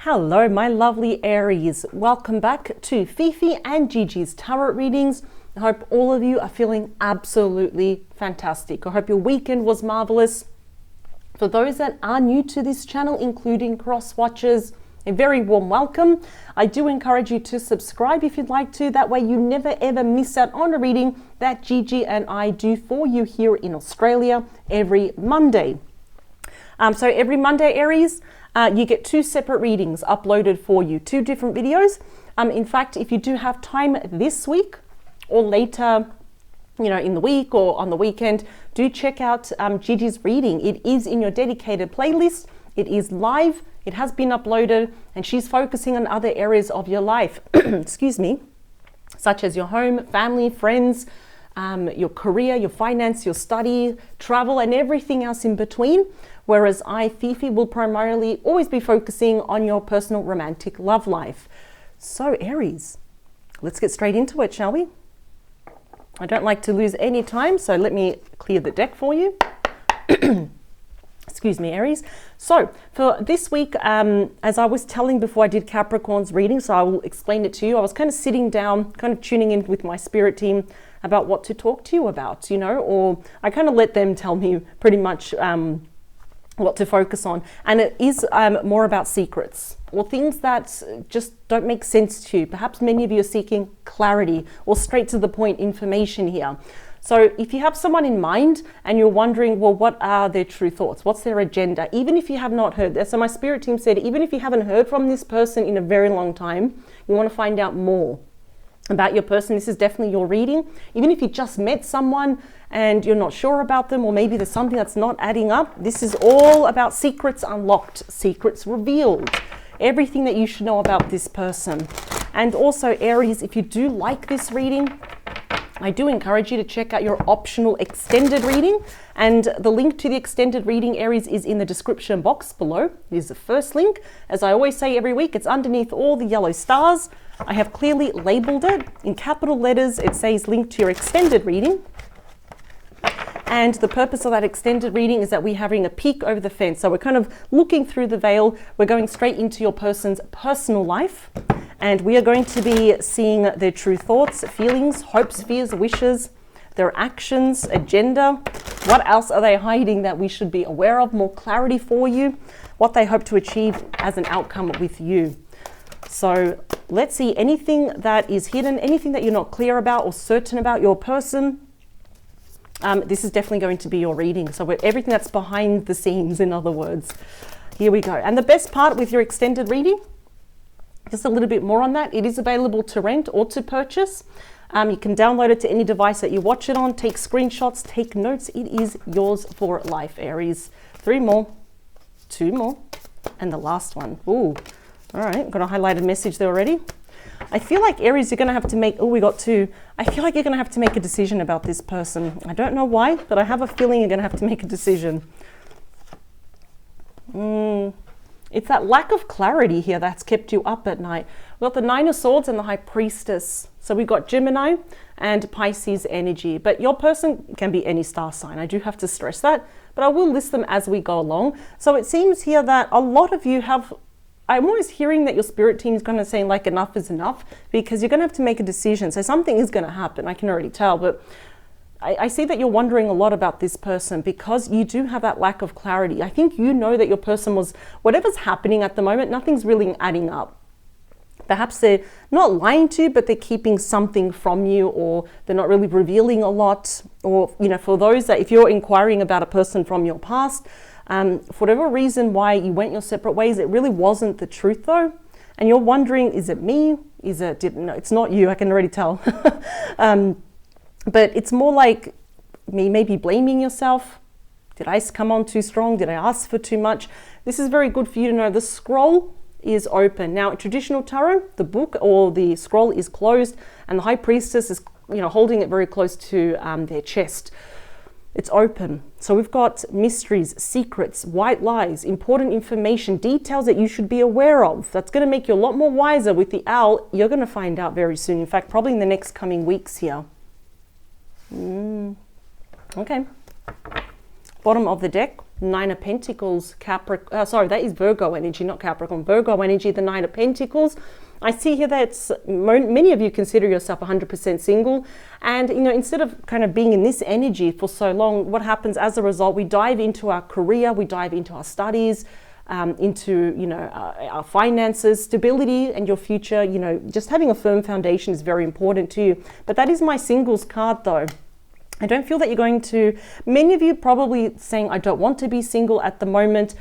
Hello, my lovely Aries. Welcome back to Fifi and Gigi's tarot readings. I hope all of you are feeling absolutely fantastic. I hope your weekend was marvelous. For those that are new to this channel, including cross watchers, a very warm welcome. I do encourage you to subscribe if you'd like to. That way you never ever miss out on a reading that Gigi and I do for you here in Australia every Monday. So every Monday, Aries, you get two separate readings uploaded for you, two different videos. In fact, if you do have time this week or later, in the week or on the weekend, do check out Gigi's reading. It is in your dedicated playlist. It is live. It has been uploaded, and she's focusing on other areas of your life, excuse me, such as your home, family, friends, your career, your finance, your study, travel, and everything else in between. Whereas I, Fifi, will primarily always be focusing on your personal romantic love life. So Aries, let's get straight into it, shall we? I don't like to lose any time, so let me clear the deck for you. Excuse me, Aries. So for this week, as I was telling before I did Capricorn's reading, so I will explain it to you. I was kind of sitting down, kind of tuning in with my spirit team about what to talk to you about, or I kind of let them tell me pretty much what to focus on. And it is more about secrets or things that just don't make sense to you. Perhaps many of you are seeking clarity or straight to the point information here. So if you have someone in mind and you're wondering, well, what are their true thoughts? What's their agenda? Even if you have not heard that. So my spirit team said, even if you haven't heard from this person in a very long time, you want to find out more about your person. This is definitely your reading. Even if you just met someone and you're not sure about them, or maybe there's something that's not adding up, this is all about secrets unlocked, secrets revealed, everything that you should know about this person. And also Aries, if you do like this reading, I do encourage you to check out your optional extended reading, and the link to the extended reading, Aries, is in the description box below. It is the first link. As I always say every week, it's underneath all the yellow stars. I have clearly labeled it in capital letters. It says link to your extended reading. And the purpose of that extended reading is that we're having a peek over the fence. So we're kind of looking through the veil. We're going straight into your person's personal life. And we are going to be seeing their true thoughts, feelings, hopes, fears, wishes, their actions, agenda. What else are they hiding that we should be aware of? More clarity for you. What they hope to achieve as an outcome with you. So let's see anything that is hidden, anything that you're not clear about or certain about your person. This is definitely going to be your reading. So everything that's behind the scenes, in other words. Here we go. And the best part with your extended reading, just a little bit more on that, it is available to rent or to purchase. You can download it to any device that you watch it on, take screenshots, take notes. It is yours for life, Aries. 3 more, 2 more, and the last one. Ooh, all right, got a highlighted message there already. I feel like Aries, you're going to have to make, we got 2. I feel like you're going to have to make a decision about this person. I don't know why, but I have a feeling you're going to have to make a decision. It's that lack of clarity here that's kept you up at night. We've got the 9 of Swords and the High Priestess. So we've got Gemini and Pisces energy. But your person can be any star sign. I do have to stress that. But I will list them as we go along. So it seems here that a lot of you have, I'm always hearing that your spirit team is going to say like enough is enough, because you're going to have to make a decision. So something is going to happen. I can already tell. But I see that you're wondering a lot about this person because you do have that lack of clarity. I think you know that your person was, whatever's happening at the moment, nothing's really adding up. Perhaps they're not lying to you, but they're keeping something from you, or they're not really revealing a lot. Or, for those that, if you're inquiring about a person from your past, for whatever reason why you went your separate ways, it really wasn't the truth though. And you're wondering, is it me? No, it's not you, I can already tell. But it's more like me maybe blaming yourself. Did I come on too strong? Did I ask for too much? This is very good for you to know. The scroll is open. Now, in traditional tarot, the book or the scroll is closed, and the High Priestess is, holding it very close to their chest. It's open. So we've got mysteries, secrets, white lies, important information, details that you should be aware of. That's going to make you a lot more wiser with the owl. You're going to find out very soon. In fact, probably in the next coming weeks here. Okay. Bottom of the deck, Nine of Pentacles, Capricorn, sorry, that is Virgo energy, not Capricorn. Virgo energy, the Nine of Pentacles. I see here that many of you consider yourself 100% single. And, instead of kind of being in this energy for so long, what happens as a result, we dive into our career, we dive into our studies, into, our finances, stability and your future. Just having a firm foundation is very important to you. But that is my singles card though. I don't feel that you're going to, many of you probably saying, I don't want to be single at the moment,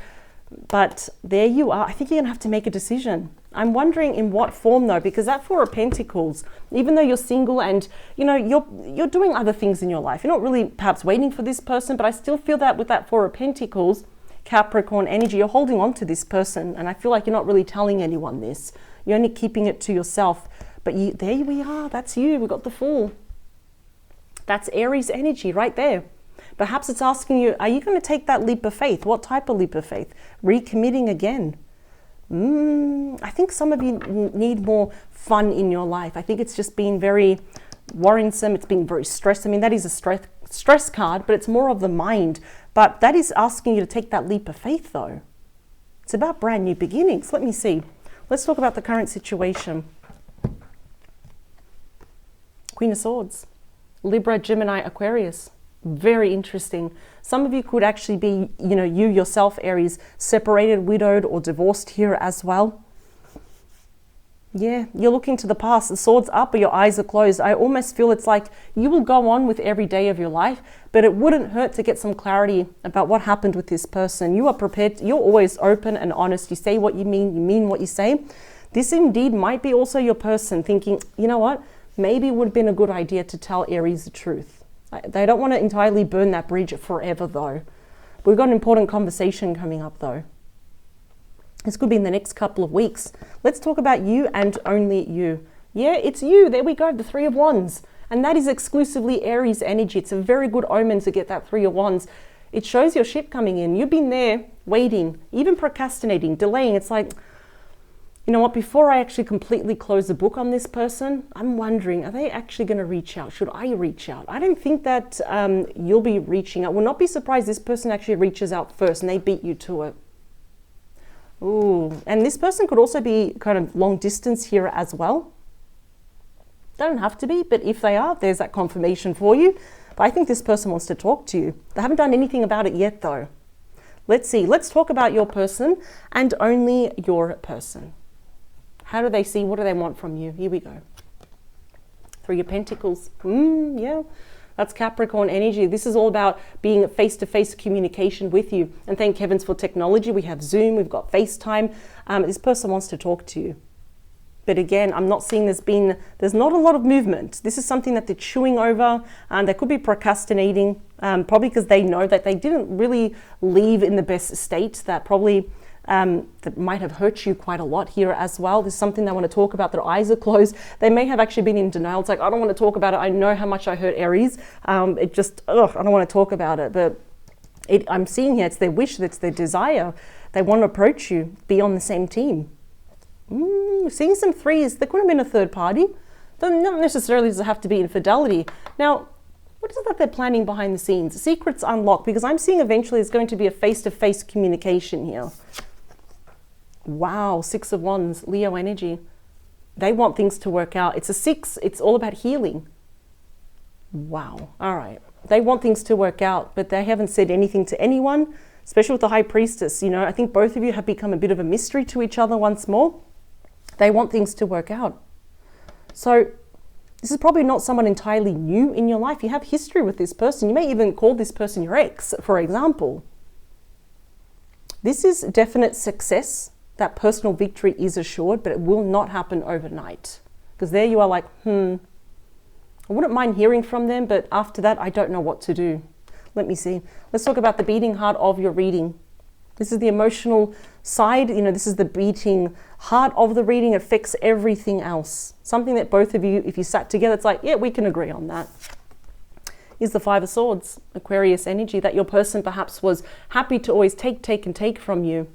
but there you are. I think you're gonna have to make a decision. I'm wondering in what form though, because that Four of Pentacles, even though you're single and you're doing other things in your life, you're not really perhaps waiting for this person, but I still feel that with that Four of Pentacles, Capricorn energy, you're holding on to this person. And I feel like you're not really telling anyone this. You're only keeping it to yourself. But there we are, that's you, we got the Fool. That's Aries energy right there. Perhaps it's asking you, are you going to take that leap of faith? What type of leap of faith? Recommitting again. I think some of you need more fun in your life. I think it's just been very worrisome. It's been very stressed. I mean, that is a stress card, but it's more of the mind. But that is asking you to take that leap of faith though. It's about brand new beginnings. Let me see. Let's talk about the current situation. Queen of Swords. Libra, Gemini, Aquarius. Very interesting. Some of you could actually be, you yourself, Aries, separated, widowed, or divorced here as well. Yeah, you're looking to the past. The sword's up, but your eyes are closed. I almost feel it's like you will go on with every day of your life, but it wouldn't hurt to get some clarity about what happened with this person. You are prepared. You're always open and honest. You say what you mean what you say. This indeed might be also your person thinking, you know what? Maybe it would have been a good idea to tell Aries the truth. They don't want to entirely burn that bridge forever though. We've got an important conversation coming up though. This could be in the next couple of weeks. Let's talk about you and only you. Yeah, it's you. There we go, the Three of Wands. And that is exclusively Aries energy. It's a very good omen to get that Three of Wands. It shows your ship coming in. You've been there waiting, even procrastinating, delaying. It's like, you know what, before I actually completely close the book on this person, I'm wondering, are they actually going to reach out? Should I reach out? I don't think that you'll be reaching out. Will not be surprised this person actually reaches out first and they beat you to it. Ooh, and this person could also be kind of long distance here as well. They don't have to be, but if they are, there's that confirmation for you. But I think this person wants to talk to you. They haven't done anything about it yet though. Let's see, let's talk about your person and only your person. How do they see? What do they want from you? Here we go. Three of Pentacles. Yeah, that's Capricorn energy. This is all about being face-to-face communication with you. And thank heavens for technology. We have Zoom, we've got FaceTime. This person wants to talk to you. But again, I'm not seeing there's not a lot of movement. This is something that they're chewing over. They could be procrastinating, probably because they know that they didn't really leave in the best state. That probably that might have hurt you quite a lot here as well. There's something they want to talk about. Their eyes are closed. They may have actually been in denial. It's like, I don't want to talk about it. I know how much I hurt Aries. I don't want to talk about it. But I'm seeing here, it's their wish, it's their desire. They want to approach you, be on the same team. Seeing some threes. There could have been a third party. Not necessarily does it have to be infidelity. Now, what is it that they're planning behind the scenes? Secrets unlocked, because I'm seeing eventually there's going to be a face-to-face communication here. Wow, Six of Wands, Leo energy. They want things to work out. It's a six. It's all about healing. Wow. All right. They want things to work out, but they haven't said anything to anyone, especially with the High Priestess. I think both of you have become a bit of a mystery to each other once more. They want things to work out. So this is probably not someone entirely new in your life. You have history with this person. You may even call this person your ex, for example. This is definite success. That personal victory is assured, but it will not happen overnight. Because there you are like, I wouldn't mind hearing from them, but after that, I don't know what to do. Let me see. Let's talk about the beating heart of your reading. This is the emotional side. This is the beating heart of the reading. It affects everything else. Something that both of you, if you sat together, it's like, yeah, we can agree on that. Is the Five of Swords, Aquarius energy, that your person perhaps was happy to always take from you.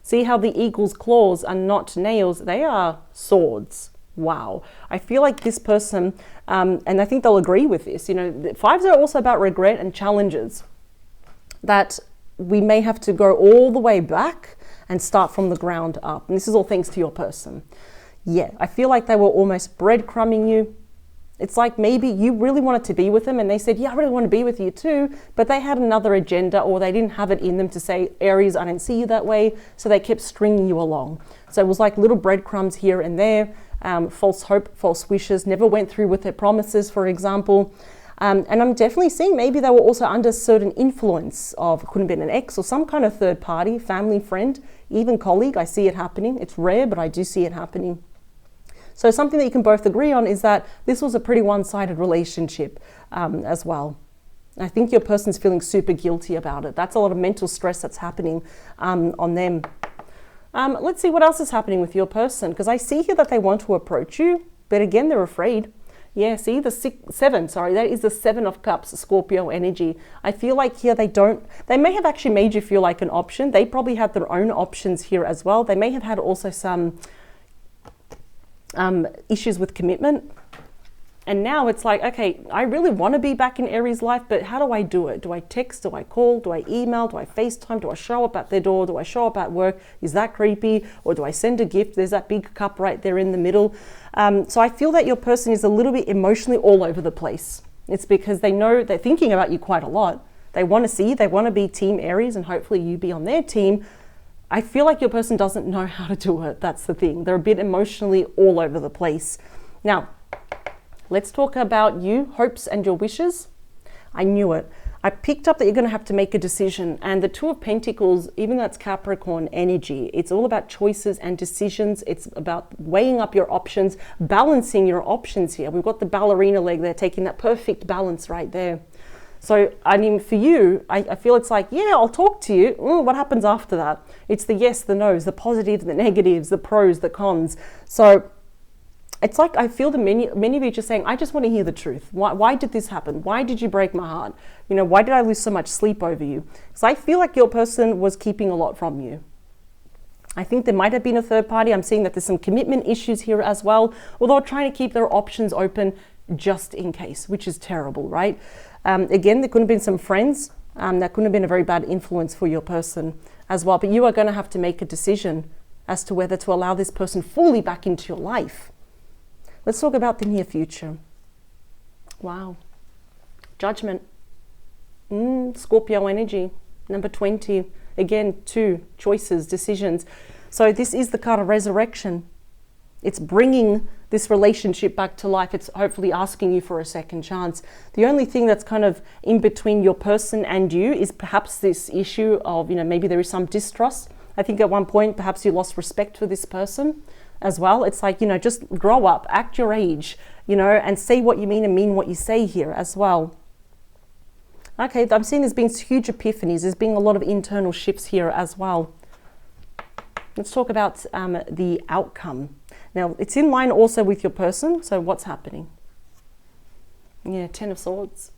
See how the eagle's claws are not nails, they are swords. Wow. I feel like this person, and I think they'll agree with this, the fives are also about regret and challenges. That we may have to go all the way back and start from the ground up. And this is all thanks to your person. Yeah, I feel like they were almost breadcrumbing you. It's like maybe you really wanted to be with them and they said, yeah, I really want to be with you too, but they had another agenda, or they didn't have it in them to say, Aries, I didn't see you that way. So they kept stringing you along. So it was like little breadcrumbs here and there, false hope, false wishes, never went through with their promises, for example. And I'm definitely seeing maybe they were also under certain influence of, couldn't have been an ex or some kind of third party, family, friend, even colleague. I see it happening. It's rare, but I do see it happening. So something that you can both agree on is that this was a pretty one-sided relationship as well. I think your person's feeling super guilty about it. That's a lot of mental stress that's happening on them. Let's see what else is happening with your person, because I see here that they want to approach you, but again, they're afraid. Yeah, see that is the 7 of Cups, Scorpio energy. I feel like here they may have actually made you feel like an option. They probably had their own options here as well. They may have had also some issues with commitment. And now it's like, okay, I really want to be back in Aries' life, but how do I do it? Do I text? Do I call? Do I email? Do I FaceTime? Do I show up at their door? Do I show up at work? Is that creepy? Or do I send a gift? There's that big cup right there in the middle. So I feel that your person is a little bit emotionally all over the place. It's because they know they're thinking about you quite a lot. They want to see you. They want to be Team Aries, and hopefully you be on their team. I feel like your person doesn't know how to do it. That's the thing. They're a bit emotionally all over the place. Now, let's talk about you, hopes and your wishes. I knew it. I picked up that you're going to have to make a decision. And the 2 of Pentacles, even though it's Capricorn energy, it's all about choices and decisions. It's about weighing up your options, balancing your options here. We've got the ballerina leg there, taking that perfect balance right there. So, I mean, for you, I feel it's like, yeah, I'll talk to you. What happens after that? It's the yes, the no's, the positives, the negatives, the pros, the cons. So it's like I feel many of you just saying, I just want to hear the truth. Why did this happen? Why did you break my heart? You know, why did I lose so much sleep over you? Because I feel like your person was keeping a lot from you. I think there might have been a third party. I'm seeing that there's some commitment issues here as well, although trying to keep their options open just in case, which is terrible, right? Again, there could have been some friends. That couldn't have been a very bad influence for your person as well. But you are going to have to make a decision as to whether to allow this person fully back into your life. Let's talk about the near future. Wow. Judgment. Scorpio energy. Number 20. Again, 2 choices, decisions. So this is the card of resurrection. It's bringing this relationship back to life. It's hopefully asking you for a second chance. The only thing that's kind of in between your person and you is perhaps this issue of, maybe there is some distrust. I think at one point, perhaps you lost respect for this person as well. It's like, just grow up, act your age, and say what you mean and mean what you say here as well. Okay, I'm seeing there's been huge epiphanies. There's been a lot of internal shifts here as well. Let's talk about the outcome. Now, it's in line also with your person. So what's happening? Yeah, 10 of Swords.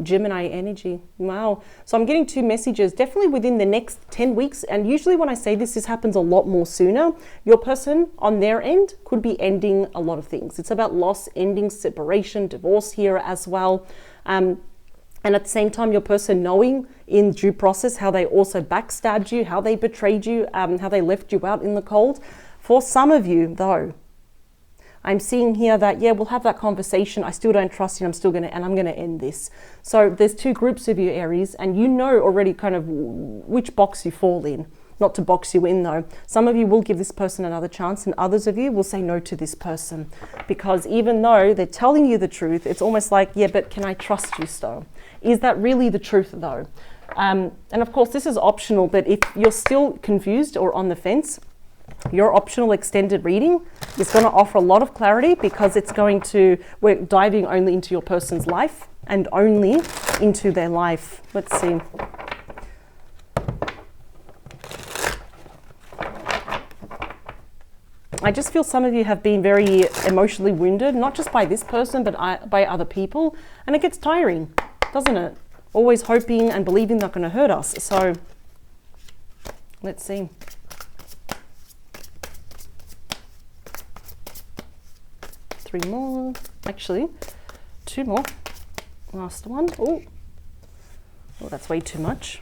Gemini energy. Wow. So I'm getting 2 messages, definitely within the next 10 weeks. And usually when I say this happens a lot more sooner. Your person on their end could be ending a lot of things. It's about loss, ending, separation, divorce here as well. And at the same time, your person knowing in due process how they also backstabbed you, how they betrayed you, how they left you out in the cold. For some of you, though, I'm seeing here that, yeah, we'll have that conversation. I still don't trust you. I'm going to end this. So there's 2 groups of you, Aries, and you know already kind of which box you fall in. Not to box you in, though. Some of you will give this person another chance, and others of you will say no to this person. Because even though they're telling you the truth, it's almost like, yeah, but can I trust you still? Is that really the truth, though? And of course, this is optional, but if you're still confused or on the fence, your optional extended reading is going to offer a lot of clarity, because we're diving only into your person's life and only into their life. Let's see. I just feel some of you have been very emotionally wounded, not just by this person, but by other people. And it gets tiring, doesn't it? Always hoping and believing they're going to hurt us. So let's see. Three more, actually 2 more. Last one. Oh, that's way too much.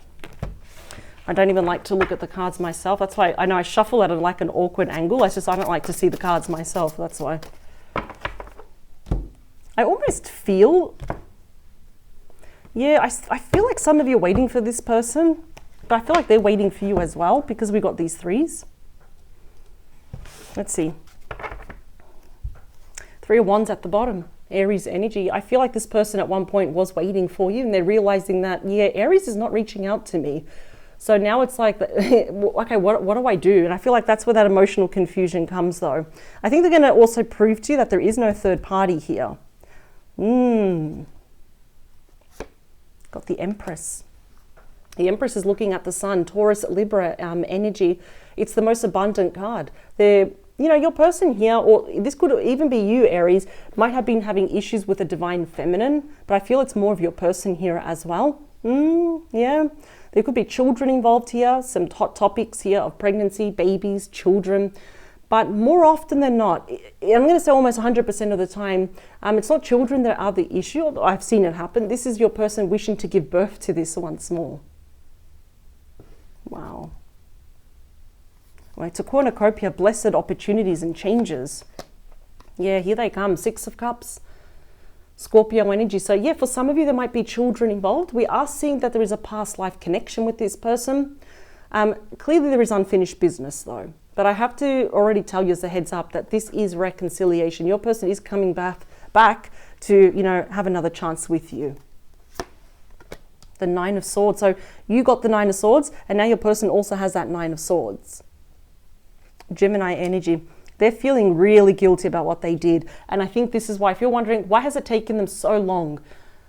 I don't even like to look at the cards myself. That's why I know I shuffle at like an awkward angle. I don't like to see the cards myself. That's why. I almost feel, yeah, I feel like some of you are waiting for this person, but I feel like they're waiting for you as well because we got these threes. Let's see. Three of Wands at the bottom, Aries energy. I feel like this person at one point was waiting for you and they're realizing that, yeah, Aries is not reaching out to me. So now it's like, okay, what do I do? And I feel like that's where that emotional confusion comes though. I think they're going to also prove to you that there is no third party here. Got the Empress. The Empress is looking at the Sun, Taurus, Libra energy. It's the most abundant card. They're, you know, your person here, or this could even be you, Aries, might have been having issues with the divine feminine, but I feel it's more of your person here as well. Yeah. There could be children involved here, some hot topics here of pregnancy, babies, children. But more often than not, I'm going to say almost 100% of the time, it's not children that are the issue. Although I've seen it happen. This is your person wishing to give birth to this once more. Wow. Right, to cornucopia, blessed opportunities and changes. Yeah, here they come. Six of Cups. Scorpio energy. So yeah, for some of you, there might be children involved. We are seeing that there is a past life connection with this person. Clearly there is unfinished business though. But I have to already tell you as a heads up that this is reconciliation. Your person is coming back to, you know, have another chance with you. The Nine of Swords. So you got the Nine of Swords and now your person also has that Nine of Swords. Gemini energy. They're feeling really guilty about what they did. And I think this is why, if you're wondering, why has it taken them so long?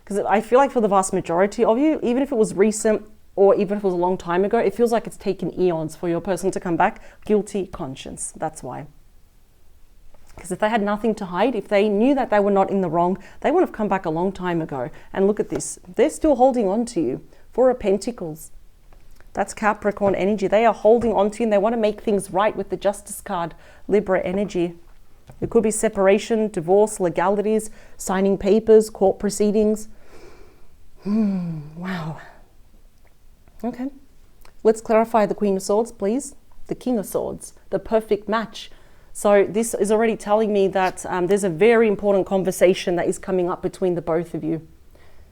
Because I feel like for the vast majority of you, even if it was recent or even if it was a long time ago, it feels like it's taken eons for your person to come back. Guilty conscience, that's why. Because if they had nothing to hide, if they knew that they were not in the wrong, they would have come back a long time ago. And look at this, they're still holding on to you. Four of Pentacles. That's Capricorn energy. They are holding on to you and they want to make things right with the Justice card, Libra energy. It could be separation, divorce, legalities, signing papers, court proceedings. Wow. Okay. Let's clarify the Queen of Swords, please. The King of Swords, the perfect match. So this is already telling me that there's a very important conversation that is coming up between the both of you.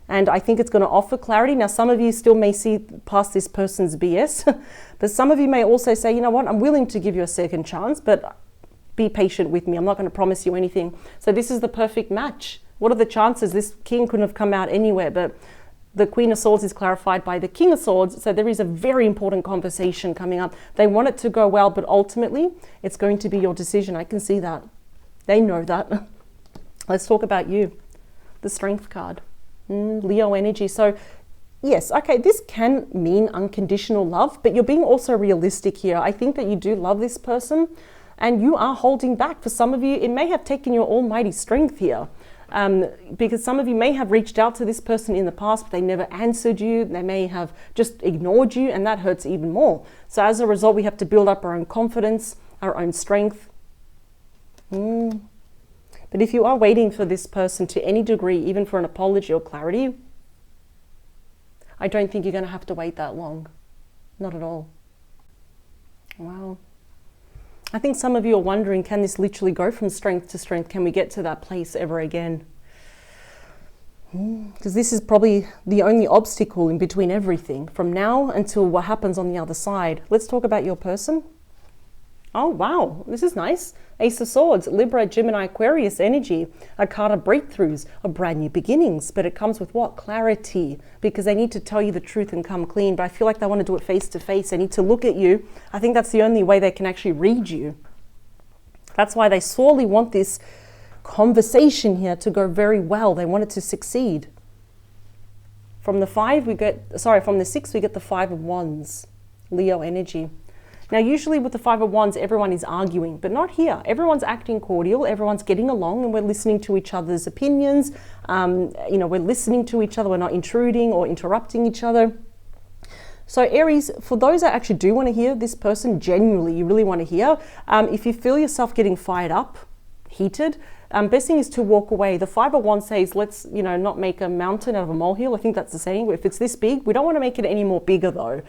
And I think it's going to offer clarity. Now, some of you still may see past this person's BS, but some of you may also say, you know what, I'm willing to give you a second chance, but be patient with me. I'm not going to promise you anything. So this is the perfect match. What are the chances? This king couldn't have come out anywhere, but the Queen of Swords is clarified by the King of Swords. So there is a very important conversation coming up. They want it to go well, but ultimately it's going to be your decision. I can see that. They know that. Let's talk about you. The Strength card. Leo energy. So yes, okay, this can mean unconditional love, but you're being also realistic here. I think that you do love this person and you are holding back. For some of you, it may have taken your almighty strength here, because some of you may have reached out to this person in the past, but they never answered you. They may have just ignored you, and that hurts even more. So as a result, we have to build up our own confidence, our own strength. But if you are waiting for this person to any degree, even for an apology or clarity, I don't think you're going to have to wait that long. Not at all. Wow. I think some of you are wondering, can this literally go from strength to strength? Can we get to that place ever again? Because this is probably the only obstacle in between everything from now until what happens on the other side. Let's talk about your person. Oh, wow. This is nice. Ace of Swords, Libra, Gemini, Aquarius energy, a card of breakthroughs, of brand new beginnings. But it comes with what? Clarity, because they need to tell you the truth and come clean. But I feel like they want to do it face to face. They need to look at you. I think that's the only way they can actually read you. That's why they sorely want this conversation here to go very well. They want it to succeed. From the 6 we get the Five of Wands, Leo energy. Now, usually with the Five of Wands, everyone is arguing, but not here. Everyone's acting cordial, everyone's getting along, and we're listening to each other's opinions. We're listening to each other, we're not intruding or interrupting each other. So Aries, for those that actually do want to hear this person, genuinely, you really want to hear, if you feel yourself getting fired up, heated, best thing is to walk away. The 5 of Wands says, let's, not make a mountain out of a molehill. I think that's the saying. If it's this big, we don't want to make it any more bigger though,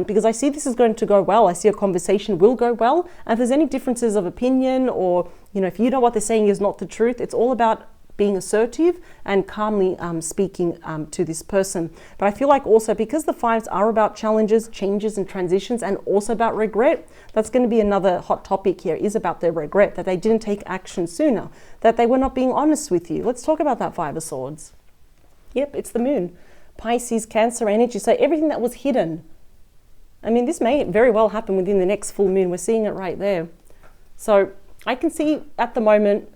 because I see this is going to go well. I see a conversation will go well. And if there's any differences of opinion, or, if you know what they're saying is not the truth, it's all about being assertive and calmly speaking to this person. But I feel like also, because the 5s are about challenges, changes and transitions, and also about regret, that's going to be another hot topic here, is about their regret, that they didn't take action sooner, that they were not being honest with you. Let's talk about that 5 of Swords. Yep, it's the moon. Pisces, Cancer energy. So everything that was hidden. I mean, this may very well happen within the next full moon. We're seeing it right there. So I can see at the moment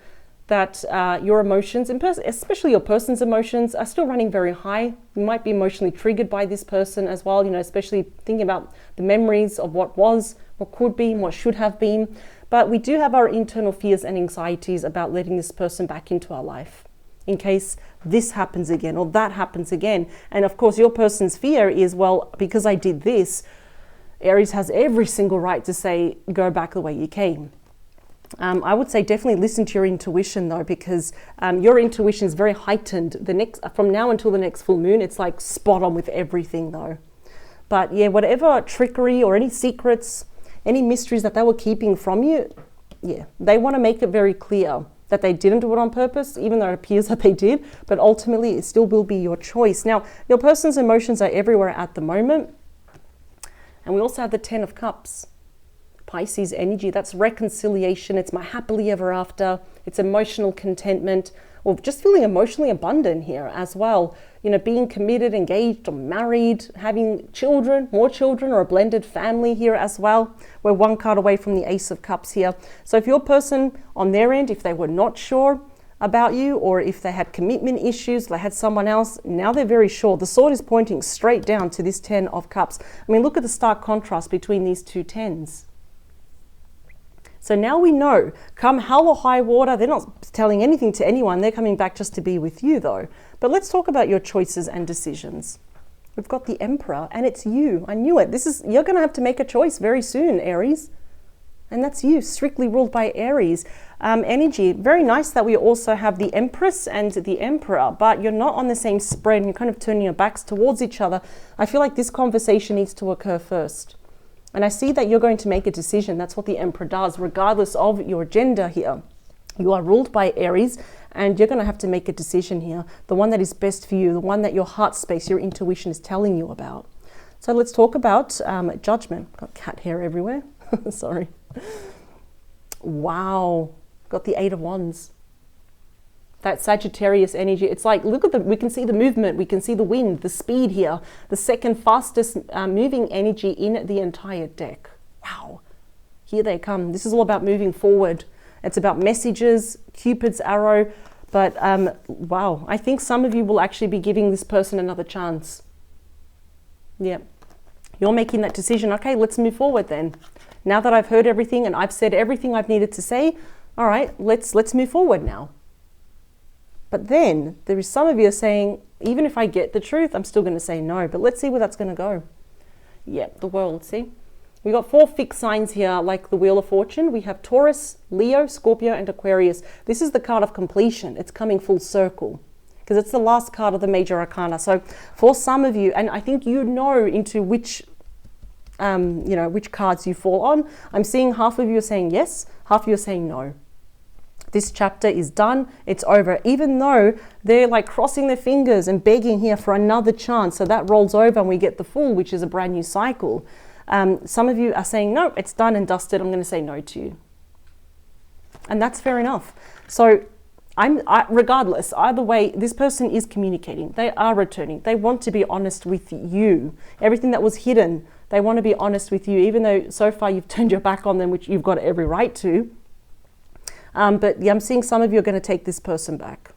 that your emotions, especially your person's emotions, are still running very high. You might be emotionally triggered by this person as well, especially thinking about the memories of what was, what could be, and what should have been. But we do have our internal fears and anxieties about letting this person back into our life, in case this happens again or that happens again. And of course, your person's fear is, well, because I did this, Aries has every single right to say, go back the way you came. I would say definitely listen to your intuition though, because your intuition is very heightened. From now until the next full moon, it's like spot on with everything though. But yeah, whatever trickery or any secrets, any mysteries that they were keeping from you, yeah, they want to make it very clear that they didn't do it on purpose, even though it appears that they did, but ultimately it still will be your choice. Now, your person's emotions are everywhere at the moment. And we also have the 10 of Cups. Pisces energy, that's reconciliation. It's my happily ever after. It's emotional contentment, or just feeling emotionally abundant here as well. Being committed, engaged, or married, having children, more children, or a blended family here as well. We're one card away from the Ace of Cups here. So if your person on their end, if they were not sure about you, or if they had commitment issues, they had someone else, now they're very sure. The sword is pointing straight down to this 10 of Cups. I mean, look at the stark contrast between these two 10s. So now we know, come hell or high water, they're not telling anything to anyone. They're coming back just to be with you though. But let's talk about your choices and decisions. We've got the Emperor, and it's you. I knew it. You're going to have to make a choice very soon, Aries. And that's you, strictly ruled by Aries energy. Very nice that we also have the Empress and the Emperor, but you're not on the same spread. You're kind of turning your backs towards each other. I feel like this conversation needs to occur first. And I see that you're going to make a decision. That's what the Emperor does, regardless of your gender here. You are ruled by Aries, and you're going to have to make a decision here. The one that is best for you, the one that your heart space, your intuition is telling you about. So let's talk about judgment. Got cat hair everywhere. Sorry. Wow. Got the 8 of Wands. That Sagittarius energy. It's like, look at we can see the movement, we can see the wind, the speed here, the second fastest moving energy in the entire deck. Wow, here they come. This is all about moving forward. It's about messages, Cupid's arrow, but wow, I think some of you will actually be giving this person another chance. Yeah, you're making that decision. Okay, let's move forward then. Now that I've heard everything and I've said everything I've needed to say, all right, let's move forward now. But then there is some of you are saying, even if I get the truth, I'm still going to say no. But let's see where that's going to go. Yeah, the World, see? We got 4 fixed signs here, like the Wheel of Fortune. We have Taurus, Leo, Scorpio, and Aquarius. This is the card of completion. It's coming full circle because it's the last card of the major arcana. So for some of you, and I think you know into which, which cards you fall on. I'm seeing half of you are saying yes, half of you are saying no. This chapter is done, it's over, even though they're like crossing their fingers and begging here for another chance. So that rolls over and we get the Fool, which is a brand new cycle. Some of you are saying, no, it's done and dusted. I'm going to say no to you. And that's fair enough. So regardless, either way, this person is communicating. They are returning. They want to be honest with you. Everything that was hidden, they want to be honest with you, even though so far you've turned your back on them, which you've got every right to. But yeah, I'm seeing some of you are going to take this person back,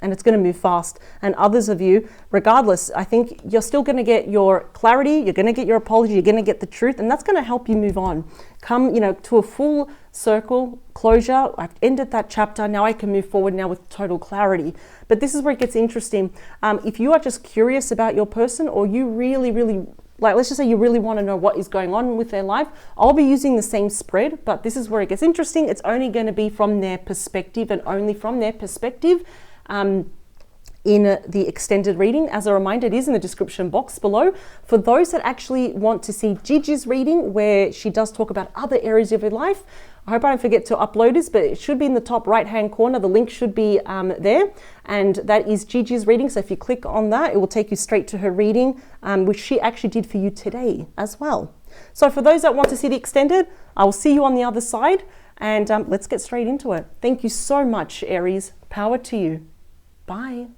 and it's going to move fast. And others of you, regardless, I think you're still going to get your clarity, you're going to get your apology, you're going to get the truth, and that's going to help you move on. Come, to a full circle closure. I've ended that chapter. Now I can move forward now with total clarity. But this is where it gets interesting. If you are just curious about your person, or you really, really like let's just say you really want to know what is going on with their life, I'll be using the same spread, but this is where it gets interesting. It's only going to be from their perspective and only from their perspective. In the extended reading. As a reminder, it is in the description box below. For those that actually want to see Gigi's reading, where she does talk about other areas of your life, I hope I don't forget to upload this, but it should be in the top right hand corner. The link should be there, and that is Gigi's reading. So if you click on that, it will take you straight to her reading, which she actually did for you today as well. So for those that want to see the extended, I will see you on the other side, and let's get straight into it. Thank you so much, Aries. Power to you. Bye.